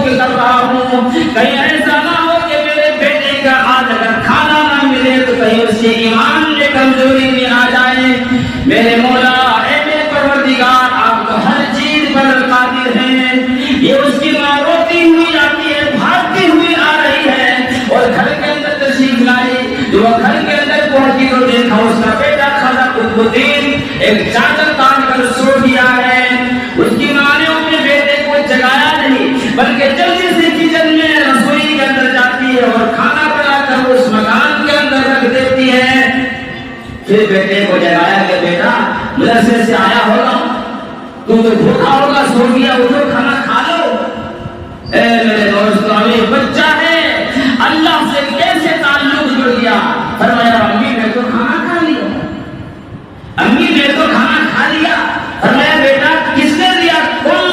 فکر کر رہا ہوں کہیں ایسا نہ ہو کہ میرے بیٹے کا آج اگر کھانا نہ ملے تو کہیں اس کے ایمان میں کمزوری میں آ جائے۔ میرے مولا اے میرے پروردگار آپ تو ہر چیز پر قادر ہیں۔ یہ اس کی ماں روتی ہوئی آتی ہے، بھاگتی ہوئی آ رہی ہے اور گھر کے اندر تشریف لائی۔ جو گھر کے اندر پہنچی تو دیکھا اس کا بیٹا خضر قطب الدین ایک چادر تان کر سو گیا ہے۔ اس کی ماں نے اپنے بیٹے کو جگایا نہیں بلکہ جلدی سے کچن میں رسوئی کے اندر جاتی ہے اور کھانا بنا کر اس مکان کے اندر رکھ دیتی ہے۔ پھر بیٹے کو جگایا کہ بیٹا مدرسے سے آیا ہوگا، تو بھوکا ہوگا، سو گیا